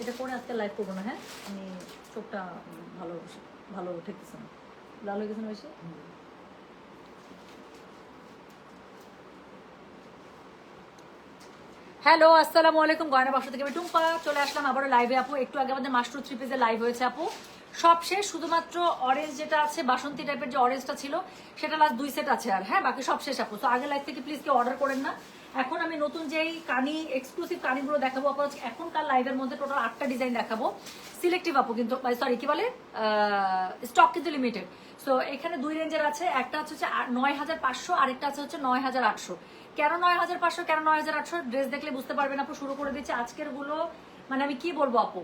এটা করে আজকে লাইভ করবো না। হ্যাঁ, আমি চোখটা ভালো ভালো ঠেকতেছে না, লাল হয়ে গেছে না বেশি। হ্যালো, আসসালামু আলাইকুম। গয়না বাক্স থেকে আমি টুম্পা চলে আসলাম আবারও লাইভে। আপু একটু আগে আমাদের মাস্টার 3 পিসের লাইভ হয়েছে আপু, সব শেষ। শুধুমাত্র অরেঞ্জ যেটা আছে, বাসন্তী টাইপের যে অরেঞ্জটা ছিল, সেটা লাস্ট 2 সেট আছে। আর হ্যাঁ, বাকি সব শেষ আপু। তো আগে লাইভ থেকে প্লিজ কেউ অর্ডার করেন না। এখন আমি নতুন যেই কানি এক্সক্লুসিভ কানিগুলো দেখাবো আপু, এখনকার লাইভের মধ্যে টোটাল 8টা ডিজাইন দেখাবো। সিলেক্টিভ আপু, কিন্তু সরি কি বলে, স্টক কিন্তু লিমিটেড। সো এখানে 2 রেঞ্জের আছে, একটা হচ্ছে 9500, আরেকটা হচ্ছে 9800। কেন 9500, কেন 9800? ড্রেস দেখলে বুঝতে পারবেন আপু। শুরু করে দিচ্ছে আজকের গুলো, মানে আমি কি বলবো আপু,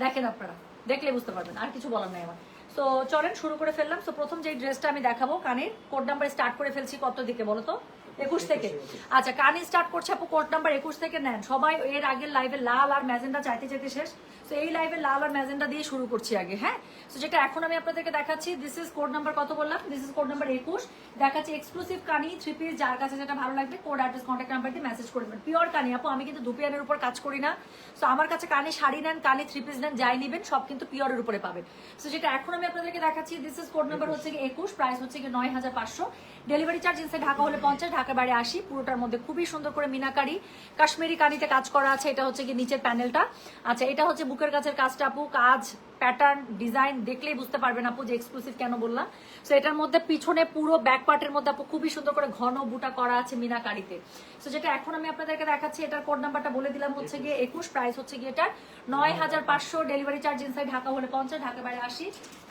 দেখেন আপনারা দেখলে বুঝতে পারবেন, আর কিছু বলার নাই আমার। সো চলেন শুরু করে ফেললাম। সো প্রথম যে ড্রেসটা আমি দেখাবো, কানের কোড নাম্বার স্টার্ট করে ফেলছি কত দিকে বলো তো? 21 থেকে। আচ্ছা, কানি স্টার্ট করছে আপু কোড নাম্বার 21 থেকে নেন সবাই। এর আগের লাইভে লাল আর ম্যাজেন্ডা চাইতে চাইতে শেষ। তো এই লাইভে লাল আর ম্যাজেন্ডা দিয়ে শুরু করছি আগে। হ্যাঁ, তো যেটা এখন আমি আপনাদেরকে দেখাচ্ছি, দিস ইজ কোড নাম্বার কত বললাম? This is code number 21। দেখাচ্ছি এক্সক্লুসিভ কানি 3 পিস, যার কাছে যেটা ভালো লাগবে কোড অ্যাড্রেস কন্ট্যাক্ট নাম্বার দিয়ে মেসেজ করে দেবেন। পিওর কানি আপু, আমি কিন্তু দুপিয়ানের উপর কাজ করি না। সো আমার কাছে কানে শাড়ি নেন, কানে 3 পিস নেন, যাই নেবেন সব কিন্তু পিওরের উপরে পাবেন। সো যেটা এখন আমি আপনাদেরকে দেখাচ্ছি, দিস ইজ কোড নাম্বার হচ্ছে 21, প্রাইস হচ্ছে 9500। ডেলিভারি চার্জ ইনসাইড ঢাকা হলে 50, ঢাকা বাইরে 80। পুরোটার মধ্যে খুবই সুন্দর করে মিনাকারি কাশ্মীরি কানিতে কাজ করা আছে। এটা হচ্ছে কি নিচের প্যানেলটা। আচ্ছা, এটা হচ্ছে বুকের কাছের কাজটা আপু, কাজ প্যাটার্ন ডিজাইন দেখলেই বুঝতে পারবেন আপু যে এক্সক্লুসিভ কেন বললাম। সো এটার মধ্যে পিছনে পুরো ব্যাক পার্টের মধ্যে আপু খুবই সুন্দর করে ঘন বুটা করা আছে মিনাকারিতে। সো যেটা এখন আমি আপনাদেরকে দেখাচ্ছি, এটার কোড নাম্বারটা বলে দিলাম হচ্ছে গিয়ে 21, প্রাইস হচ্ছে গিয়ে এটা 9500। ডেলিভারি চার্জ ইনসাইড ঢাকা হলে 50, ঢাকা বাইরে 80।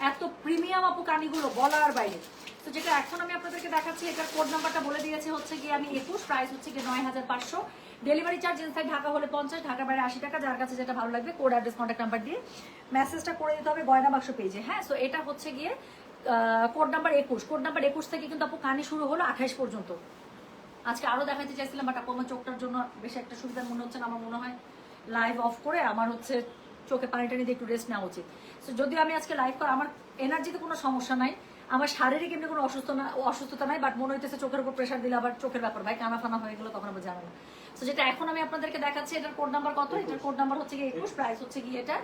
এত প্রিমিয়াম আপু কানিগুলো বলার বাইরে। তো যেটা এখন আমি আপনাদেরকে দেখাচ্ছি, এটার কোড নাম্বারটা বলে দিয়েছি হচ্ছে গিয়ে আমি 21, প্রাইস হচ্ছে গিয়ে 9500। ডেলিভারি চার্জ ইনসাইড ঢাকা হলে 50, ঢাকা বাইরে 80 টাকা। যার কাছে যেটা ভালো লাগবে কোড অ্যাড্রেস কন্ট্যাক্ট নাম্বার দিয়ে মেসেজটা করে দিতে হবে গয়না বাক্স পেজে। হ্যাঁ, সো এটা হচ্ছে গিয়ে কোড নাম্বার 21। কোড নাম্বার 21 থেকে কিন্তু আপু কানি শুরু হলো 28 পর্যন্ত। আজকে আরো দেখাতে চাইছিলাম, বাট আপু আমার চোখটার জন্য বেশি একটা সুবিধা মনে হচ্ছে না। আমার মনে হয় লাইভ অফ করে আমার হচ্ছে চোখে পানি টানি দিয়ে একটু রেস্ট নেওয়া উচিত। সো যদিও আমি আজকে লাইভ করা, আমার এনার্জিতে কোনো সমস্যা নাই, আমার শারীরিক এমনি কোনো অসুস্থতা নাই, বাট মনে হইতেছে চোখের উপর প্রেশার দিলে আবার চোখের ব্যাপার ভাই কানা ফানা হয়ে গেলো, তখন আবার জানা না। তো যেটা এখন আমি আপনাদেরকে দেখাচ্ছি, এটার কোড নাম্বার কত? এটার কোড নাম্বার হচ্ছে গিয়ে 21, প্রাইস হচ্ছে গিয়ে এটা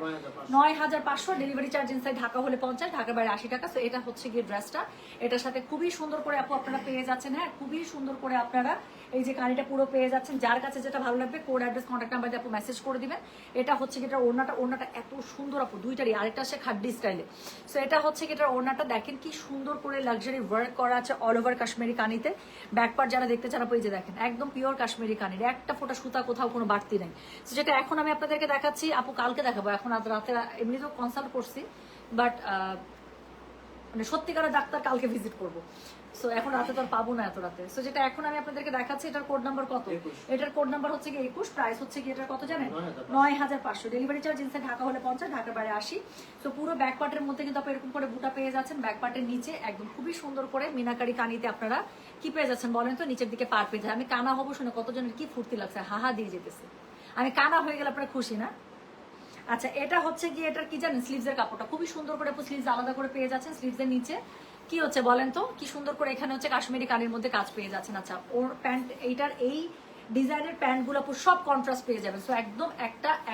9500। ডেলিভারি চার্জ ইনসাইড ঢাকা হলে 50, ঢাকা বাইরে 80 টাকা। তো এটা হচ্ছে গিয়ে ড্রেসটা, এটার সাথে খুবই সুন্দর করে আপু আপনারা পেয়ে যাচ্ছেন। হ্যাঁ, খুবই সুন্দর করে আপনারা এই যে কানিটা পুরো পেয়ে যাচ্ছেন। যার কাছে যেটা ভালো লাগবে কোড অ্যাড্রেস কন্ট্যাক্ট নাম্বার দিয়ে আপু মেসেজ করে দিবেন। এটা হচ্ছে কি, এটার ওড়নাটা এত সুন্দর আপু, দুইটারই। আরেকটা আসে খাড্ডি স্টাইলে। সো এটা হচ্ছে কি, এটার ওড়নাটা দেখেন কি সুন্দর করে লাক্সারি ওয়ার্ক করা আছে অল ওভার কাশ্মীরি কানিতে। ব্যাকপার্ট যারা দেখতে চান আপু এই যে দেখেন, একদম পিওর কাশ্মীরি কানির, একটা ফোঁটা সুতা কোথাও কোনো বাড়তি নাই। তো যেটা এখন আমি আপনাদেরকে দেখাচ্ছি আপু, কালকে দেখাবো। এখন রাতে এমনিতেও কনসাল্ট করছি, বাট মানে সত্যিকারের ডাক্তার কালকে ভিজিট করবো। সো এখন রাতে তো আর পাবো না এত রাতে। সো যেটা এখন আমি আপনাদেরকে দেখাচ্ছি, এটার কোড নাম্বার কত? এটার কোড নাম্বার হচ্ছে কি 21, প্রাইস হচ্ছে কি এটার কত জানেন? 9500। ডেলিভারি চার্জ ইনসাইড ঢাকা হলে 50, ঢাকা বাইরে 80। তো পুরো ব্যাক পার্টের মধ্যে কিন্তু আপনি এরকম করে বুটা পেয়ে যাচ্ছেন। ব্যাক পার্টের নিচে একদম খুবই সুন্দর করে মিনাকারি কানিতে আপনারা কি পেয়ে যাচ্ছেন বলেন তো? নিচের দিকে পার পেয়ে যায়। আমি কানা হবো শুনে কতজনের কি ফুর্তি লাগছে, হাহা দিয়ে যেতেছে। আমি কানা হয়ে গেলে আপনারা খুশি না? আচ্ছা, এটা হচ্ছে কি, এটার কি জানেন, স্লিভসের কাপড়টা খুবই সুন্দর করে স্লিভস আলাদা করে পেয়ে যাচ্ছেন। স্লিভসের নিচে কি হচ্ছে বলেন তো, কি সুন্দর করে এখানে হচ্ছে কাশ্মীরি কানির মধ্যে কাজ পেয়ে যাচ্ছেন। আচ্ছা, ওর প্যান্ট, এইটার এই ডিজাইনের প্যান্টগুলো আপু সব কন্ট্রাস্ট পেয়ে যাবেন। সো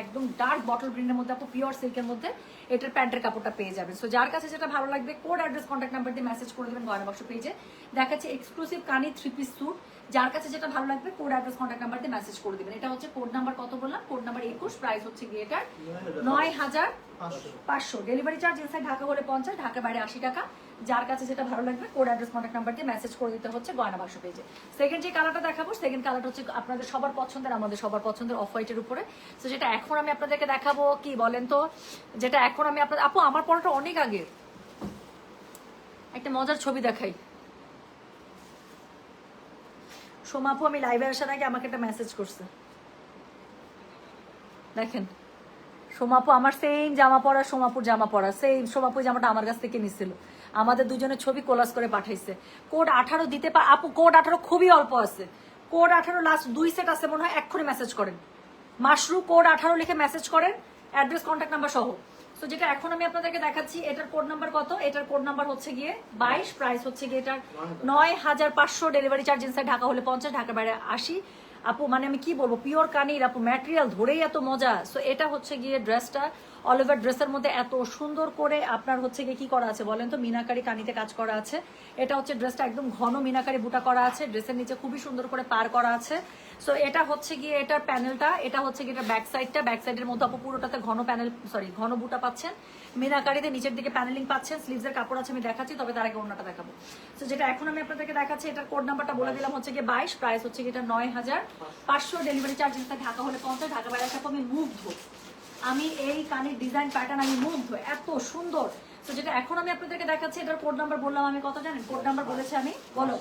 একদম ডার্ক বটল গ্রিনের মধ্যে আপু পিওর সিল্কের মধ্যে এটার প্যান্টের কাপড়টা পেয়ে যাবেন। সো যার কাছে যেটা ভালো লাগবে কোড অ্যাড্রেস কন্ট্যাক্ট নাম্বার দিয়ে মেসেজ করে দেবেন গয়না বাক্স পেজে। দেখাচ্ছে এক্সক্লুসিভ কানি 3 পিস স্যুট, যার কাছে যেটা ভালো লাগবে কোড অ্যাড্রেস কন্ট্যাক্ট নাম্বার দিয়ে মেসেজ করে দেবেন। এটা হচ্ছে কোড নাম্বার কত বললাম? কোড নাম্বার 21, প্রাইস হচ্ছে গিয়ে এটা 9500। ডেলিভারি চার্জ ইনসাইড ঢাকা হলে 50, ঢাকা বাইরে 80 টাকা। যার কাছে যেটা ভালো লাগবে কোড অ্যাড্রেস কন্ট্যাক্ট নাম্বার দিয়ে মেসেজ করে দিতে হচ্ছে গয়না বাক্স পেজে। সেকেন্ড যে কালারটা দেখাবো, সেকেন্ড কালারটা হচ্ছে আপনাদের সবার পছন্দের, আমাদের সবার পছন্দের অফ হোয়াইটের উপরে। তো যেটা এখন আমি আপনাদেরকে দেখাবো কি বলেন তো, যেটা এখন আমি আপনাদের আপু আমার পড়াটা অনেক আগে, একটা মজার ছবি দেখাই। সোমা আপু আমি লাইভে আসার আগে আমাকে একটা মেসেজ করছে, দেখেন। সোমাপু আমার সেম জামা পরা, সোমাপুর জামা পরা সেম। সোমাপু জামাটা আমার কাছ থেকে নিছিল, আমাদের দুজনের ছবি কোলাজ করে পাঠাইছে। কোড 18 দিতে আপু, কোড 18 খুবই অল্প আছে। কোড 18 লাস্ট 2 সেট আছে মনে হয়, এক্ষুনি মেসেজ করেন। মাশরু কোড 18 লিখে মেসেজ করেন, অ্যাড্রেস কন্ট্যাক্ট নাম্বার সহ। তো যেটা এখন আমি আপনাদেরকে দেখাচ্ছি, এটার কোড নাম্বার কত? এটার কোড নাম্বার হচ্ছে গিয়ে 22, প্রাইস হচ্ছে গিয়ে এটার 9500। ডেলিভারি চার্জ ইনসাইড ঢাকা হলে 50, ঢাকা বাইরে 80। আপু মানে আমি কি বলবো, পিওর কানির আপু, ম্যাটেরিয়াল ধরেই এত মজা। সো এটা হচ্ছে গিয়ে ড্রেসটা, অল ওভার ড্রেসের মধ্যে এত সুন্দর করে আপনার হচ্ছে গিয়ে কি করা আছে বলেন তো, মিনাকারি কানিতে কাজ করা আছে। এটা হচ্ছে ড্রেসটা একদম ঘন মিনাকারি বুটা করা আছে, ড্রেসের নিচে খুবই সুন্দর করে পার করা আছে। সো এটা হচ্ছে গিয়ে এটার প্যানেলটা, এটা হচ্ছে গিয়ে ব্যাক সাইডটা, ব্যাক সাইডের মধ্যে আপু পুরোটাতে ঘন প্যানেল, সরি ঘন বুটা পাচ্ছেন, মিনাকারিতে নিচের দিকে প্যানেলিং পাচ্ছেন, স্লিভসের কাপড় আছে আমি দেখাচ্ছি, তবে তার আগে অন্যটা দেখাবো। তো যেটা এখন আমি আপনাদেরকে দেখাচ্ছি, এটার কোড নাম্বারটা বলে দিলাম হচ্ছে গিয়ে 22, প্রাইস হচ্ছে গিয়ে এটা 9500, ডেলিভারি চার্জ ঢাকা হলে 50, ঢাকা বাইরে আসা আমি মুগ্ধ। আমি এই কানের ডিজাইন প্যাটার্ন আমি মুগ্ধ, এত সুন্দর। তো যেটা এখন আমি আপনাদেরকে দেখাচ্ছি, এটার কোড নাম্বার বললাম আমি কত জানেন, কোড নাম্বার বলেছে আমি, বলো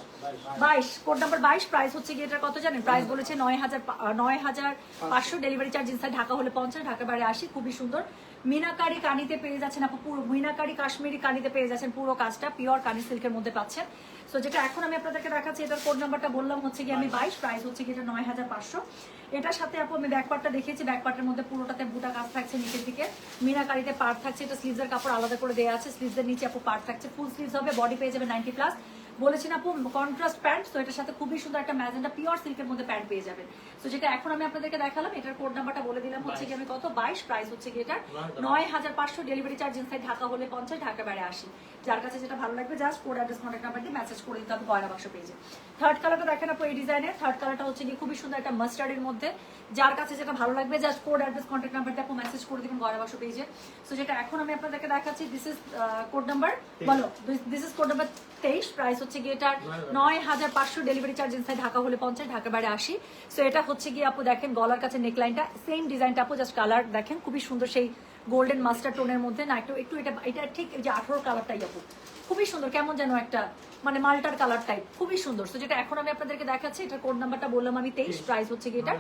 22, কোড নাম্বার 22, প্রাইস হচ্ছে গিয়ে এটার কত জানেন, প্রাইস বলেছে 9500, ডেলিভারি চার্জ ইনসাইড ঢাকা হলে 50, ঢাকা বাইরে 80। খুবই সুন্দর মিনাকারি কানিতে পেয়ে যাচ্ছেন আপু, পুরো মিনাকারি কাশ্মীরি কানিতে পেয়ে যাচ্ছেন, পুরো কাজটা পিওর কানি সিল্কের মধ্যে পাচ্ছেন। সো যেটা এখন আমি আপনাদেরকে দেখাচ্ছি, এটার কোড নাম্বারটা বললাম হচ্ছে গিয়ে আমি 22, প্রাইস হচ্ছে গিয়ে এটা 9500। এটার সাথে আপু আমি ব্যাকপার্টটা দেখিয়েছি, ব্যাকপার্টের মধ্যে পুরোটাতে বুটা কাজ থাকছে, নিচের দিকে মিনাকারিতে পার্ট থাকছে, এটা স্লিভসের কাপড় আলাদা করে দেওয়া আছে, স্লিভসের নিচে আপু পার্ট থাকছে, ফুল স্লিভস হবে, বডি পেয়ে যাবে 90+। বলেছেন আপু কন্ট্রাস্ট প্যান্ট, তো এটার সাথে খুবই সুন্দর একটা ম্যাজেন্টা পিওর সিল্কের মধ্যে প্যান্ট পেয়ে যাবেন। তো যেটা এখন আমি আপনাদেরকে দেখালাম, এটার কোড নাম্বারটা বলে দিলাম হচ্ছে কি আমি কত, 22, প্রাইস হচ্ছে কি এটা 9500, ডেলিভারি চার্জ ইনসাইড ঢাকা হলে 50, ঢাকা বাইরে 80। যার কাছে যেটা ভালো লাগবে just code address contact number দিয়ে মেসেজ করে দিতে হবে গয়না বাক্স পেজে। থার্ড কালারটা দেখেন আপু, এই ডিজাইনের থার্ড কালারটা হচ্ছে কি খুবই সুন্দর একটা মাস্টার্ডের মধ্যে, যার কাছে যেটা ভালো লাগবে just code address contact number দিয়ে আপু মেসেজ করে দিবেন গয়না বাক্স পেজে। সো যেটা এখন আমি আপনাদেরকে দেখাচ্ছি, দিস ইজ কোড নাম্বার, বলো this is code number 23, price হচ্ছে গিয়ে এটার 9500, ডেলিভারি চার্জ ইনসাইড ঢাকা হলে 50, ঢাকা বাইরে 80। সো এটা হচ্ছে গিয়ে আপু দেখেন গলার কাছে নেকলাইনটা সেম ডিজাইনটা আপু, জাস্ট কালার দেখেন খুবই সুন্দর, সেই গোল্ডেন মাস্টার টোনের মধ্যে না, একটু একটু এটা ঠিক এই যে 18 কালারটাই আপু, খুবই সুন্দর, কেমন যেন একটা মানে মাল্টার কালার টাইপ, খুবই সুন্দর। তো যেটা এখন আমি আপনাদেরকে দেখাচ্ছি, এটার কোড নাম্বারটা বললাম আমি 23, প্রাইস হচ্ছে গিয়ে এটা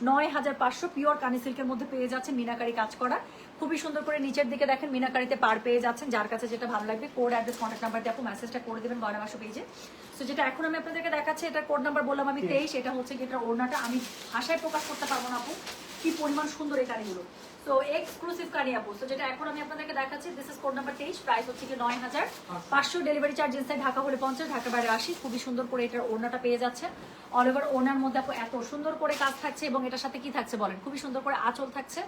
9500, পিওর কানি সিল্কের মধ্যে পেয়ে যাচ্ছেন, মিনাকারি কাজ করা, খুবই সুন্দর করে নিচের দিকে দেখেন মিনাকারিতে পার পেয়ে যাচ্ছেন। যার কাছে যেটা ভালো লাগবে কোড অ্যাড্রেস কন্ট্যাক্ট নাম্বার দিয়ে আপু মেসেজটা করে দেবেন গয়না বাক্স পেজে। তো যেটা এখন আমি আপনাদেরকে দেখাচ্ছি, এটা কোড নাম্বার বললাম আমি 23, এটা হচ্ছে গিয়ে এটার ওড়নাটা আমি ভাষায় প্রকাশ করতে পারবো না আপু, কি পরিমাণ সুন্দর এই কানিগুলো। তো এক্সক্লুসিভ কানি আপু। তো যেটা এখন আমি আপনাদেরকে দেখাচ্ছি, this is code number 23, price হচ্ছে কি 9500, ডেলিভারি চার্জ ইনসাইড ঢাকা হলে 50, ঢাকা বাইরে 80। খুবই সুন্দর করে এটার ওড়নাটা পেয়ে যাচ্ছে, অল ওভার ওড়নার মধ্যে আপু এত সুন্দর করে কাজ থাকছে, এবং এটার সাথে কি থাকছে বলেন, খুবই সুন্দর করে আঁচল থাকছে,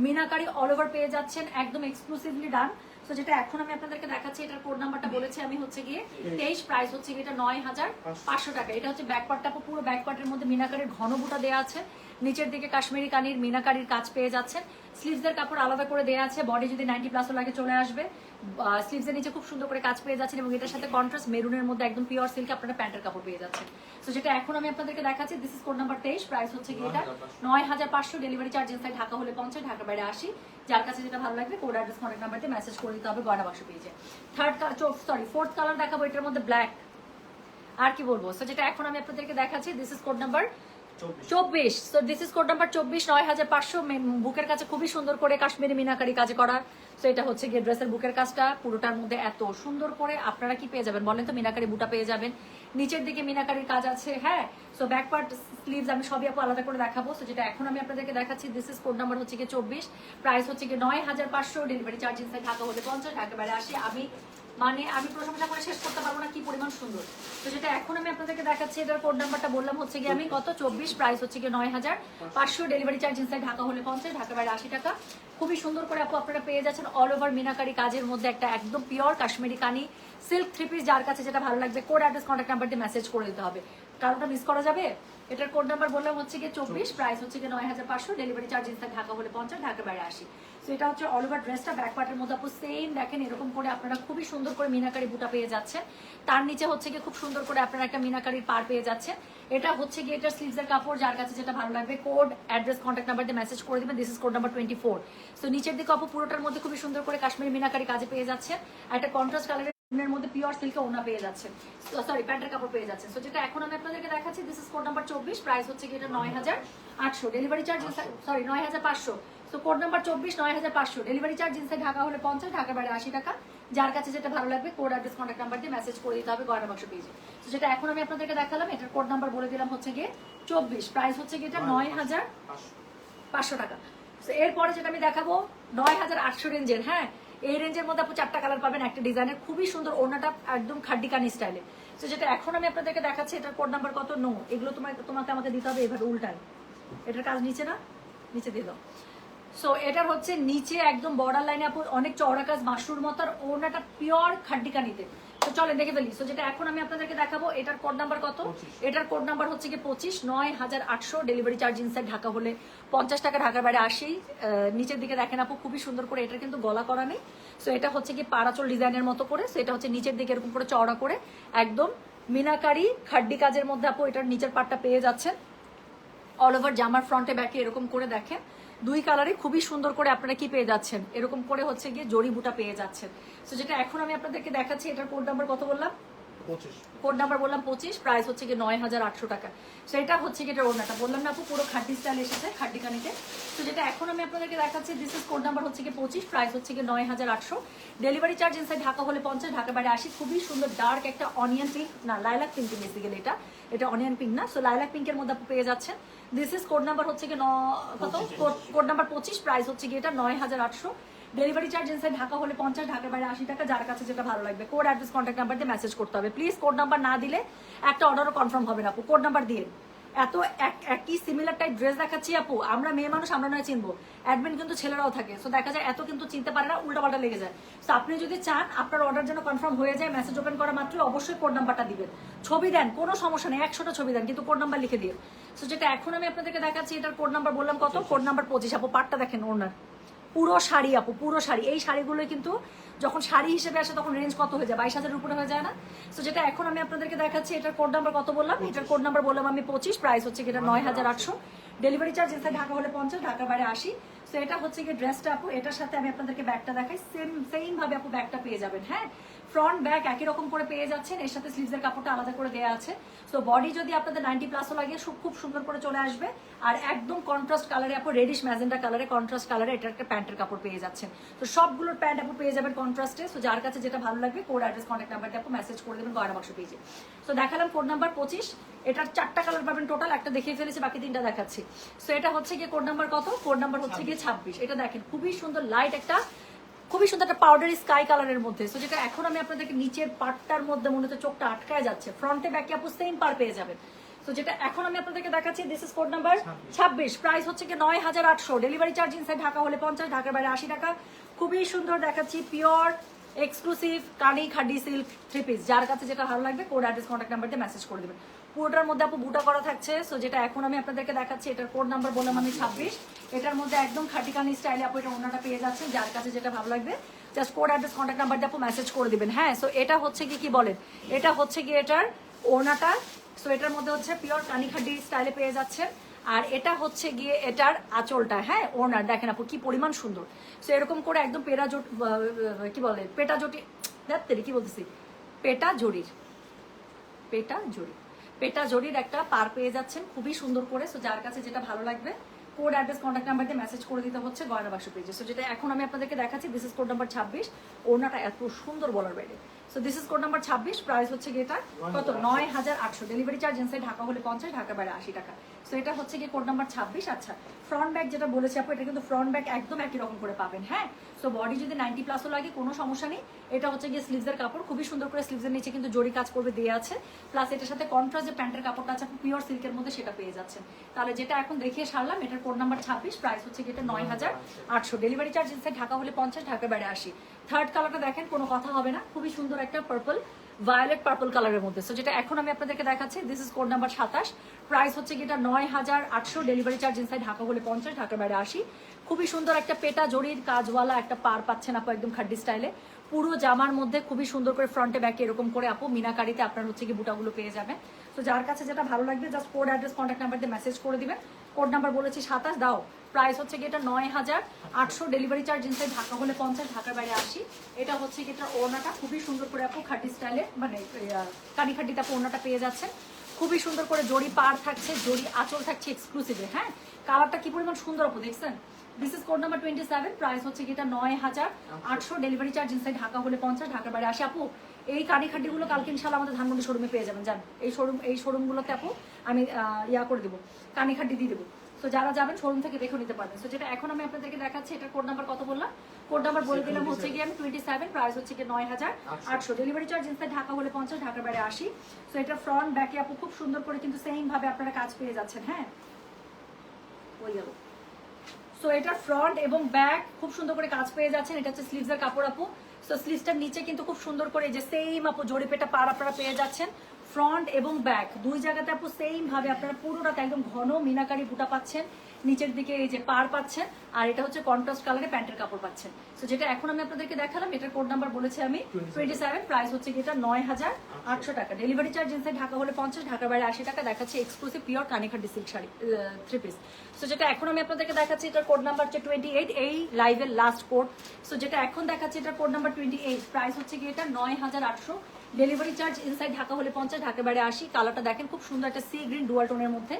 মিনাকারি অল ওভার পেয়ে যাচ্ছেন, একদম এক্সক্লুসিভলি ডান। তো যেটা এখন আমি আপনাদেরকে দেখাচ্ছি, এটার কোড নাম্বারটা বলেছি আমি হচ্ছে গিয়ে 23, প্রাইস হচ্ছে গিয়ে এটা 9500 টাকা। এটা হচ্ছে ব্যাকপার্টটা, পুরো ব্যাকপার্টের মধ্যে মিনাকারির ঘন বুটা দেওয়া আছে, নিচের দিকে কাশ্মীরি কানির মিনাকারির কাজ পেয়ে যাচ্ছেন, স্লিভসের কাপড় আলাদা করে দেওয়া আছে, বডি যদি 90+ লাগে চলে আসবে, স্লিভসের নিচে খুব সুন্দর করে কাজ পেয়ে যাচ্ছেন, এবং এটার সাথে কন্ট্রাস্ট মেরুনের মধ্যে একদম পিওর সিল্ক আপনারা প্যান্টের কাপড় পেয়ে যাচ্ছেন। তো যেটা এখন আমি আপনাদেরকে দেখাচ্ছি, this is code number 23, price হচ্ছে গিয়ে এটা 9500, ডেলিভারি চার্জ ইনসাইড ঢাকা হলে 50, ঢাকা বাইরে 80। যার কাছে যেটা ভালো লাগবে কোড অ্যাড্রেস কন্ট্যাক্ট নাম্বার দিয়ে মেসেজ করে দিতে হবে গয়না বাক্স পেজে। ফোর্থ কালার দেখাবো, এটার মধ্যে ব্ল্যাক, আর কি বলবো। সো যেটা এখন আমি আপনাদেরকে দেখাচ্ছি, this is code number 24, so this is code number 24, 9500, বুকের কাছে খুবই সুন্দর করে কাশ্মীরি মিনাকারি কাজ করা। সো এটা হচ্ছে গিয়ে ড্রেসের বুকের কাজটা, পুরোটার মধ্যে এত সুন্দর করে আপনারা কি পেয়ে যাবেন বলেন তো, মিনাকারি বুটা পেয়ে যাবেন, নিচের দিকে মিনাকারির কাজ আছে, হ্যাঁ। সো ব্যাক পার্ট স্লিভস আমি সবই আপু আলাদা করে দেখাবো। সো যেটা এখন আমি আপনাদেরকে দেখাচ্ছি, দিস ইজ কোড নাম্বার হচ্ছে গিয়ে 24, প্রাইস হচ্ছে গিয়ে 9500, ডেলিভারি চার্জ ইনসাইড ঢাকা হলে 50, ঢাকা বাইরে 80। আমি প্রশংসা করে শেষ করতে পারবো না, কি পরিমাণ সুন্দর। তো যেটা এখন আমি আপনাদেরকে দেখাচ্ছি, এটার কোড নাম্বারটা বললাম হচ্ছে গিয়ে আমি কত, 24, প্রাইস হচ্ছে গিয়ে 9500, ডেলিভারি চার্জ ইনসাইড ঢাকা হলে 50, ঢাকা বাইরে 80 টাকা। খুবই সুন্দর করে আপু আপনারা পেয়ে যাচ্ছেন অল ওভার মিনাকারি কাজের মধ্যে একটা একদম পিওর কাশ্মীরি কানি সিল্ক 3 পিস। যার কাছে যেটা ভালো লাগবে কোড অ্যাড্রেস কন্ট্যাক্ট নাম্বার দিয়ে মেসেজ করে দিতে হবে, কারণটা মিস করা যাবে। এটার কোড নাম্বার বললাম হচ্ছে গিয়ে 24, প্রাইস হচ্ছে গিয়ে 9500, ডেলিভারি চার্জ ইনসাইড ঢাকা হলে 50, ঢাকা বাইরে 80। সো এটা হচ্ছে অল ওভার ড্রেসটা, ব্যাক পার্টের মধ্যে আপু সেম দেখেন এরকম করে আপনারা খুবই সুন্দর করে মিনাকারি বুটা পেয়ে যাচ্ছেন, তার নিচে হচ্ছে গিয়ে খুব সুন্দর করে আপনারা একটা মিনাকারির পার পেয়ে যাচ্ছেন। এটা হচ্ছে গিয়ে এটার স্লিভসের কাপড়, যার কাছে যেটা ভালো লাগবে কোড অ্যাড্রেস কন্ট্যাক্ট নাম্বার দিয়ে মেসেজ করে দিবেন, this is code number 24। So নিচের দিকে আপু পুরোটার মধ্যে খুবই সুন্দর করে কাশ্মীরি মিনাকারি কাজে পেয়ে যাচ্ছেন, একটা কন্ট্রাস্ট কালারের মধ্যে পিওর সিল্কে ওনা পেয়ে যাচ্ছে, সরি প্যান্টের কাপড় পেয়ে যাচ্ছে। সো যেটা এখন আমি আপনাদেরকে দেখাচ্ছি, this is code number 24, price হচ্ছে কি এটা 9800, delivery charge sorry 9500। So code number 24, 9500, delivery charge inside Dhaka হলে 50, ঢাকা বাইরে 80 টাকা। যার কাছে যেটা ভালো লাগবে কোড অ্যাড্রেস কন্ট্যাক্ট নাম্বার দিয়ে মেসেজ করে দিতে হবে গয়না বাক্স পেজে। তো যেটা এখন আমি আপনাদেরকে দেখালাম, এটার কোড নাম্বার বলে দিলাম হচ্ছে গিয়ে 24, প্রাইস হচ্ছে কি এটা 9500 টাকা। সো এরপরে যেটা আমি দেখাবো 9800 রেঞ্জের, হ্যাঁ এই রেঞ্জের মধ্যে আপনি 4টা কালার পাবেন একটা ডিজাইনের, খুবই সুন্দর, ওড়নাটা একদম খাড্ডি কানি স্টাইলে, তো যেটা এখন আমি আপনাদেরকে দেখাচ্ছি এটার কোড নাম্বার কত, নো, এগুলো তোমাকে আমাকে দিতে হবে এভাবে উল্টায়। এটার কাজ নিচে না, নিচে দিয়ে দাও। সো এটার হচ্ছে নিচে একদম বর্ডার লাইনে আপু অনেক চওড়া কাজ মাশরুর মতো, আর ওনাটা পিওর খাড্ডিকানিতে। তো চলেন দেখে ফেলি। সো যেটা এখন আমি আপনাদেরকে দেখাবো এটার কোড নাম্বার কত, এটার কোড নাম্বার হচ্ছে কি 25, 9800, ডেলিভারি চার্জ ইনসাইড ঢাকা হলে 50 টাকা, ঢাকার বাইরে 80। নিচের দিকে দেখেন আপু খুবই সুন্দর করে, এটার কিন্তু গলা করা নেই। সো এটা হচ্ছে কি পারাচল ডিজাইনের মতো করে। সো এটা হচ্ছে নিচের দিকে এরকম করে চওড়া করে একদম মিনাকারি খাড্ডি কাজের মধ্যে আপু এটার নিচের পার্টটা পেয়ে যাচ্ছেন। অল ওভার জামার ফ্রন্টে ব্যাকে এরকম করে দেখেন দুই কালারে খুবই সুন্দর করে আপনারা কি পেয়ে যাচ্ছেন, এরকম করে হচ্ছে গিয়ে জড়ি বুটা পেয়ে যাচ্ছেন। তো যেটা এখন আমি আপনাদেরকে দেখাচ্ছি এটার কোড নাম্বার কত বললাম, 25, কোড নাম্বার বললাম 25, প্রাইস হচ্ছে গিয়ে 9800 টাকা। সো এটা হচ্ছে গিয়ে এটা ওড়নাটা বললাম না আপু পুরো খাড্ডি স্টাইল এসেছে, খাড্ডি কানিতে। তো যেটা এখন আমি আপনাদেরকে দেখাচ্ছি দিস ইজ কোড নাম্বার হচ্ছে গিয়ে 25, প্রাইস হচ্ছে গিয়ে 9800, ডেলিভারি চার্জ ইনসাইড ঢাকা হলে 50, ঢাকা বাইরে 80। খুবই সুন্দর ডার্ক একটা অনিয়ন পিঙ্ক, না লাইলাক পিঙ্ক বেসিক্যালি, এটা অনিয়ন পিঙ্ক না, সো লাইলাক পিঙ্কের মধ্যে আপনি পেয়ে যাচ্ছেন। দিস ইজ কোড নাম্বার হচ্ছে গিয়ে কত, কোড নাম্বার 25, প্রাইস হচ্ছে গিয়ে এটা 9800, ডেলিভারি চার্জ ইনসাইড ঢাকা হলে 50, ঢাকার বাইরে 80 টাকা। যার কাছে যেটা ভালো লাগবে কোড অ্যাড্রেস কন্ট্যাক্ট নাম্বার দিয়ে মেসেজ করতে হবে। প্লিজ কোড নাম্বার না দিলে একটা অর্ডারও কনফার্ম হবে না আপু, কোড নাম্বার দিয়ে। এত একই সিমিলার টাইপ ড্রেস দেখাচ্ছি আপু, আমরা মেয়ে মানুষ আমরা নয় চিনবো, অ্যাডমিন কিন্তু ছেলেরাও থাকে। সো দেখা যায় এত কিন্তু চিনতে পারে না, উল্টাপাল্টা লেগে যায়। সো আপনি যদি চান আপনার অর্ডার যেন কনফার্ম হয়ে যায়, মেসেজ ওপেন করা মাত্রই অবশ্যই কোড নাম্বারটা দিবেন। ছবি দেন, কোনো সমস্যা নেই, 100টা ছবি দেন, কিন্তু কোড নাম্বার লিখে দিয়ে। সো যেটা এখন আমি আপনাদেরকে দেখাচ্ছি এটার কোড নাম্বার বললাম কত, কোড নাম্বার 25। আপু পাটটা দেখেন ওনার পুরো শাড়ি আপু, পুরো শাড়ি। এই শাড়িগুলো কিন্তু যখন শাড়ি হিসেবে আসে তখন রেঞ্জ কত হয়ে যায়, 22,000-এর উপরে হয়ে যায় না। সো যেটা এখন আমি আপনাদেরকে দেখাচ্ছি এটার কোড নাম্বার কত বললাম, এটার কোড নাম্বার বললাম আমি 25, প্রাইস হচ্ছে এটা 9800, ডেলিভারি চার্জ ইনসাইড ঢাকা হলে 50, ঢাকার বাইরে 80। সো এটা হচ্ছে গিয়ে ড্রেসটা আপু, এটার সাথে আমি আপনাদেরকে ব্যাগটা দেখাই, সেম ভাবে আপু ব্যাগটা পেয়ে যাবেন। হ্যাঁ, ফ্রন্ট ব্যাক একই রকম করে পেয়ে যাচ্ছেন, এর সাথে স্লিভসের কাপড়টা আলাদা করে দেওয়া আছে। সো বডি যদি আপনাদের 90+ লাগে খুব সুন্দর করে চলে আসবে। আর একদম কন্ট্রাস্ট কালারে আপু, রেডিশ ম্যাজেন্টা কালারে, কন্ট্রাস্ট কালারে এটা একটা প্যান্টের কাপড় পেয়ে যাচ্ছেন। তো সবগুলোর প্যান্ট আপু পেয়ে যাবেন কন্ট্রাস্টে। সো যার কাছে যেটা ভালো লাগবে কোড অ্যাড্রেস কন্ট্যাক্ট নাম্বারটা আপু মেসেজ করে দেবেন গয়না বাক্স পেজে। সো দেখালাম কোড নাম্বার 25, এটার 4টা কালার পাবেন টোটাল, একটা দেখিয়ে ফেলেছি, বাকি 3টা দেখাচ্ছি। সো এটা হচ্ছে গিয়ে কোড নাম্বার কত, কোড নাম্বার হচ্ছে গিয়ে 26। এটা দেখেন খুবই সুন্দর লাইট একটা, খুবই সুন্দর একটা পাউডারি স্কাই কালারের মধ্যে। সো যেটা এখন আমি আপনাদেরকে নিচের পার্টটার মধ্যে মনে হচ্ছে চোখটা আটকায় যাচ্ছে, ফ্রন্টে ব্যাকে আপু সেম পার পেয়ে যাবেন। তো যেটা এখন আমি আপনাদেরকে দেখাচ্ছি this is code number 26, price হচ্ছে কি 9800, ডেলিভারি চার্জ ইনসাইড ঢাকা হলে 50, ঢাকার বাইরে 80 টাকা। খুবই সুন্দর দেখাচ্ছি, পিওর এক্সক্লুসিভ কানি খাডি সিল্ক 3 পিস। যার কাছে যেটা ভালো লাগবে কোড অ্যাড্রেস কন্ট্যাক্ট নাম্বার দিয়ে মেসেজ করে দেবেন। পুরোটার মধ্যে আপু বুটা করা থাকছে। সো যেটা এখন আমি আপনাদেরকে দেখাচ্ছি এটার কোড নাম্বার বললাম আমি 26, এটার মধ্যে একদম খাটিকানি স্টাইলে আপু এটা ওনাটা পেয়ে যাচ্ছেন। যার কাছে যেটা ভালো লাগবে just code address contact number দিয়ে আপু মেসেজ করে দিবেন। হ্যাঁ, সো এটা হচ্ছে কি বলেন, এটা হচ্ছে কি এটার ওনাটা। সো এটার মধ্যে হচ্ছে পিওর কানিখাডি স্টাইলে পেয়ে যাচ্ছেন। আর এটা হচ্ছে গিয়ে এটার আঁচলটা, হ্যাঁ ওনার দেখেন আপু কি পরিমাণ সুন্দর। সো এরকম করে একদম পেটা জোট কি বলে পেটা জটি, দেখতে কি বলতেছি, পেটা জড়ির একটা পার পেয়ে যাচ্ছেন খুবই সুন্দর করে। সো যার কাছে যেটা ভালো লাগবে কোড অ্যাড্রেস কন্ট্যাক্ট নাম্বার দিয়ে মেসেজ করে দিতে হচ্ছে গয়না বাক্স পেজে। সো যেটা এখন আমি আপনাদেরকে দেখাচ্ছি দিস ইজ কোড নাম্বার 26, ওনাটা এত সুন্দর বলার বাইরে। So this is code number 26, price হচ্ছে গিয়ে এটা কত 9800, ডেলিভারি চার্জ ইনসাইড ঢাকা হলে 50, ঢাকার বাইরে 80 টাকা। সো এটা হচ্ছে গিয়ে কোড নাম্বার 26। আচ্ছা, ফ্রন্ট ব্যাক যেটা বলেছি আপু, এটা কিন্তু ফ্রন্ট ব্যাক একদম একই রকম করে পাবেন। হ্যাঁ, সো বডি যদি 90+ লাগে কোনো সমস্যা নেই। এটা হচ্ছে গিয়ে স্লিভসের কাপড়, খুবই সুন্দর করে স্লিভসের নিচে কিন্তু জরি কাজ করবে দেওয়া আছে। প্লাস এটার সাথে কন্ট্রাস্ট যে প্যান্টের কাপড়টা আছে পিওর সিল্কের মধ্যে সেটা পেয়ে যাচ্ছেন। তাহলে যেটা এখন দেখিয়ে সারলাম এটার কোড নাম্বার 26, প্রাইস হচ্ছে গিয়ে এটা 9800, ডেলিভারি চার্জ ইনসাইড ঢাকা হলে 50, ঢাকার বাইরে 80। থার্ড কালারটা দেখেন, কোনো কথা হবে না, খুবই সুন্দর একটা পার্পল, ভায়োলেট পার্পল কালারের মধ্যে। সো যেটা এখন আমি আপনাদেরকে দেখাচ্ছি this is code number 27, price হচ্ছে গিয়ে এটা 9800, ডেলিভারি চার্জ ইনসাইড ঢাকা হলে 50, ঢাকার বাইরে 80। খুবই সুন্দর একটা পেটা জড়ির কাজওয়ালা একটা পার পাচ্ছেন আপু একদম খাড্ডি স্টাইলে, পুরো জামার মধ্যে খুবই সুন্দর করে ফ্রন্টে ব্যাকে এরকম করে আপু মিনাকারিতে আপনার হচ্ছে কি বুটাগুলো পেয়ে যাবেন। তো যার কাছে যেটা ভালো লাগবে just code address contact number দিয়ে মেসেজ করে দিবেন। কোড নাম্বার বলেছি 27 দাও, প্রাইস হচ্ছে কি এটা 9800, ডেলিভারি চার্জ ইনসাইড ঢাকা হলে 50, ঢাকার বাইরে 80। এটা হচ্ছে কি এটা ওড়নাটা খুবই সুন্দর করে আপু খাড্ডি স্টাইলে মানে কানি খাড্ডিতে আপু ওড়নাটা পেয়ে যাচ্ছেন। খুবই সুন্দর করে জড়ি পার থাকছে, জড়ি আঁচল থাকছে এক্সক্লুসিভে। হ্যাঁ, কালারটা কি পরিমাণ সুন্দর আপু দেখছেন। This is code number 27, price হচ্ছে কি এটা 9800, ডেলিভারি চার্জ ইনসাইড ঢাকা হলে 50, ঢাকার বাইরে 80। আপু এই কানি খাড্ডিগুলো কালকে ইনশাআল্লাহ আমাদের ধানমন্ডি শোরুমে পেয়ে যাবেন। জান এই শোরুমগুলোতে আপু আমি করে দেবো, কানি খাড্ডি দিয়ে দেবো। তো যারা যাবেন শোরুম থেকে দেখে নিতে পারবেন। তো যেটা এখন আমি আপনাদেরকে দেখাচ্ছি, এটার কোড নাম্বার কত বললাম, কোড নাম্বার বলে দিলাম হচ্ছে গিয়ে আমি 27, প্রাইস হচ্ছে গিয়ে 9,800, ডেলিভারি চার্জ ইনসাইড ঢাকা হলে 50, ঢাকার বাইরে 80। তো এটা ফ্রন্ট ব্যাকে আপু খুব সুন্দর করে কিন্তু সেম ভাবে আপনারা কাজ পেয়ে যাচ্ছেন। হ্যাঁ, ওই যাবো। সো এটা ফ্রন্ট এবং ব্যাক খুব সুন্দর করে কাজ পেয়ে যাচ্ছেন। এটা হচ্ছে স্লিভসের কাপড় আপু। সো স্লিভসটার নিচে কিন্তু খুব সুন্দর করে যে সেম আপু জড়ি পেটা পার আপনারা পেয়ে যাচ্ছেন। ফ্রন্ট এবং ব্যাক দুই জায়গাতে আপু সেম ভাবে আপনারা পুরোটাতে একদম ঘন মিনাকারি বুটা পাচ্ছেন, নিচের দিকে এই যে পার পাচ্ছেন, আর এটা হচ্ছে কন্ট্রাস্ট কালারে প্যান্টের কাপড় পাচ্ছেন। তো যেটা এখন আমি আপনাদেরকে দেখালাম, এটার কোড নাম্বার বলেছি আমি 27, প্রাইস হচ্ছে কি এটা 9,800 টাকা, ডেলিভারি চার্জ ইনসাইড ঢাকা হলে 50, ঢাকার বাইরে 80 টাকা। দেখাচ্ছে এক্সক্লুসিভ পিওর কানিখাটি সিল্ক শাড়ি 3 পিস। সো যেটা এখন আমি আপনাদেরকে দেখাচ্ছি, এটার কোড নাম্বার হচ্ছে 28, এই লাইভের লাস্ট কোড। সো যেটা এখন দেখাচ্ছি, এটার কোড নাম্বার 28, প্রাইস হচ্ছে কি এটা 9,800, ডেলিভারি চার্জ ইনসাইড ঢাকা হলে 50, ঢাকার বাইরে 80। কালারটা দেখেন খুব সুন্দর, একটা সি গ্রিন ডুয়াল টোনের মধ্যে।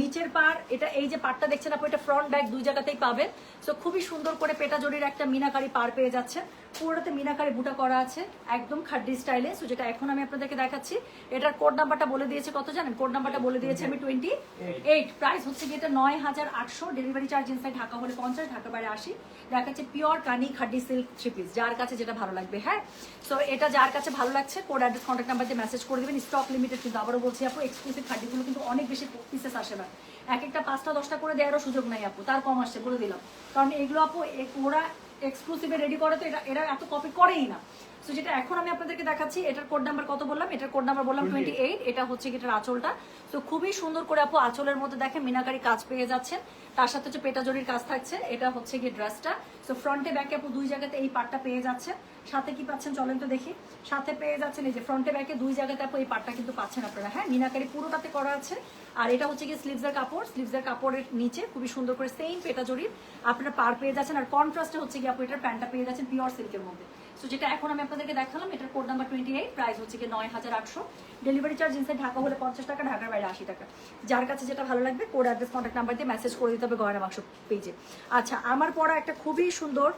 নিচের পার, এটা এই যে পারটা দেখছেন আপু, এটা ফ্রন্ট ব্যাক দুই জায়গাতেই পাবেন। সো খুবই সুন্দর করে পেটা জড়ির একটা মিনাকারি পার পেয়ে যাচ্ছে, পুরোটাতে মিনাকারি বুটা করা আছে একদম খাড্ডি স্টাইলে। সো যেটা এখন আমি আপনাদেরকে দেখাচ্ছি, এটার কোড নাম্বারটা বলে দিয়েছে কত জানেন, কোড নাম্বারটা বলে দিয়েছে আমি 28, প্রাইস হচ্ছে কি এটা 9,800, ডেলিভারি চার্জ ইনসাইড ঢাকা হলে 50, ঢাকার বাইরে 80। দেখাচ্ছে পিওর কানি খাড্ডি সিল্ক 3 পিস, যার কাছে যেটা ভালো লাগবে। হ্যাঁ, সো এটা যার কাছে ভালো লাগছে কোড অ্যাড্রেস কন্ট্যাক্ট নাম্বার দিয়ে মেসেজ করে দেবেন। স্টক লিমিটেড কিন্তু, আবারও বলছি আপু, এক্সক্লুসিভ খাড্ডিগুলো কিন্তু অনেক বেশি পিসেস আসে না, এক একটা 5টা 10টা করে দেওয়ারও সুযোগ নাই আপু, তার কম আসছে বলে দিলাম। কারণ এগুলো আপু ওরা এক্সক্লুসিভে রেডি করে, তো এরা এত কপি করেই না। সো যেটা এখন আমি আপনাদেরকে দেখাচ্ছি, এটার কোড নাম্বার কত বললাম, এটার কোড নাম্বার বললাম 28, এটা হচ্ছে এটার আঁচলটা। তো খুবই সুন্দর করে আপু আঁচলের মধ্যে দেখেন মিনাকারি কাজ পেয়ে যাচ্ছেন, তার সাথে হচ্ছে পেটা জড়ির কাজ থাকছে। এটা হচ্ছে গিয়ে ড্রেসটা। সো ফ্রন্টে ব্যাকে আপু দুই জায়গাতে এই পার্টটা পেয়ে যাচ্ছেন, সাথে কি পাচ্ছেন চলেন তো দেখি, সাথে পেয়ে যাচ্ছেন এই যে ফ্রন্টে ব্যাকে দুই জায়গাতে আপু এই পার্টটা কিন্তু পাচ্ছেন আপনারা। হ্যাঁ, মিনাকারি পুরোটাতে করা আছে। আর এটা হচ্ছে গিয়ে স্লিভসের কাপড়, স্লিভসের কাপড়ের নিচে খুবই সুন্দর করে সেম পেটা জড়ির আপনারা পার পেয়ে যাচ্ছেন। আর কন্ট্রাস্টে হচ্ছে গিয়ে আপু এটার প্যান্টটা পেয়ে যাচ্ছেন পিওর সিল্কের মধ্যে। সো যেটা এখন আমি আপনাদেরকে দেখালাম, এটার কোড নাম্বার 28, প্রাইস হচ্ছে গিয়ে 9,800, ডেলিভারি চার্জ ইনসাইড ঢাকা হলে 50 টাকা, ঢাকার বাইরে 80 টাকা। যার কাছে যেটা ভালো লাগবে কোড অ্যাড্রেস কন্ট্যাক্ট নাম্বার দিয়ে মেসেজ করে দিতে হবে গয়না বাক্স পেজে। আচ্ছা, আমার পরা একটা খুবই সুন্দর,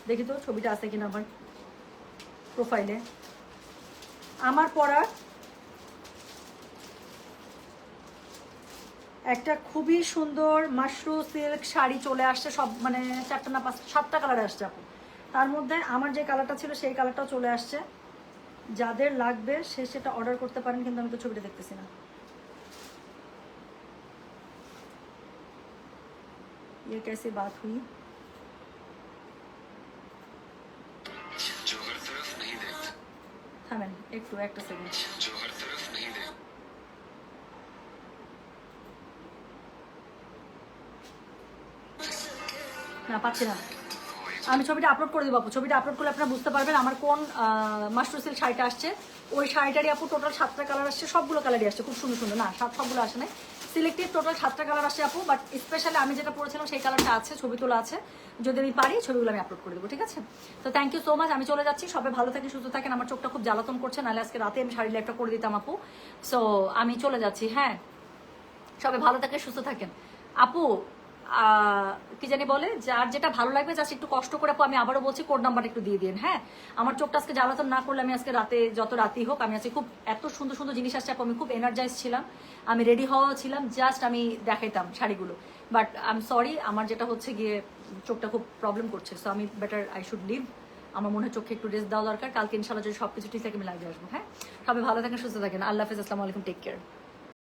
দেখি তো ছবিটা আছে কিনা আমার প্রোফাইলে, আমার পরা একটা খুবই সুন্দর মাশরু সিল্ক শাড়ি চলে আসছে। সব মানে 4টা না 7টা কালার আসছে আপু, তার মধ্যে আমার যে কালারটা ছিল সেই কালারটাও চলে আসছে। যাদের লাগবে সে সেটা অর্ডার করতে পারেন, কিন্তু আমি তো ছবিটা দেখতেছি না। ये कैसे बात हुई? থামেন একটা সেকেন্ড। না পাচ্ছি না, আমি ছবিটা আপলোড করে দেবো আপু। ছবিটা আপলোড করলে আপনারা বুঝতে পারবেন আমার কোন মাশরু সিল্ক শাড়িটা আসছে। ওই শাড়িটারই আপু টোটাল 7টা কালার আসছে, সবগুলো কালারই আসছে খুব সুন্দর সুন্দর। না সবগুলো আসে নাই, সিলেক্টিভ টোটাল 7টা কালার আসছে আপু। বাট স্পেশালি আমি যেটা পরেছিলাম সেই কালারটা আছে, ছবি তোলা আছে। যদি আমি পারি ছবিগুলো আমি আপলোড করে দেবো, ঠিক আছে? তো থ্যাংক ইউ সো মাচ, আমি চলে যাচ্ছি। সবাই ভালো থাকেন, সুস্থ থাকেন। আমার চোখটা খুব জ্বালাতন করছে, নাহলে আজকে রাতে আমি শাড়ি লাইভটা করে দিতাম আপু। সো আমি চলে যাচ্ছি। হ্যাঁ, সবাই ভালো থাকেন, সুস্থ থাকেন আপু। কি জানি বলে, যার যেটা ভালো লাগবে জাস্ট একটু কষ্ট করে আপু, আমি আবারও বলছি কোড নাম্বার একটু দিয়ে দিন। হ্যাঁ, আমার চোখটা আজকে জ্বালাতন না করলে আমি আজকে রাতে যত রাতেই হোক, আমি আজকে খুব এত সুন্দর সুন্দর জিনিস আসছে আপু, আমি খুব এনার্জাইজ ছিলাম, আমি রেডি হওয়া ছিলাম, জাস্ট আমি দেখাইতাম শাড়িগুলো। বাট আই এম সরি, আমার যেটা হচ্ছে গিয়ে চোখটা খুব প্রবলেম করছে। সো আমি বেটার আই শুড লিভ। আমার মনে হয় চোখে একটু রেস্ট দেওয়া দরকার। কালকে ইনশাল্লাহ যদি সবকিছু ঠিক থাকে আমি লাইভে আসবো। হ্যাঁ, সবাই ভালো থাকেন, সুস্থ থাকেন। আল্লাহ হাফেজ, আসসালামু আলাইকুম, টেক কেয়ার।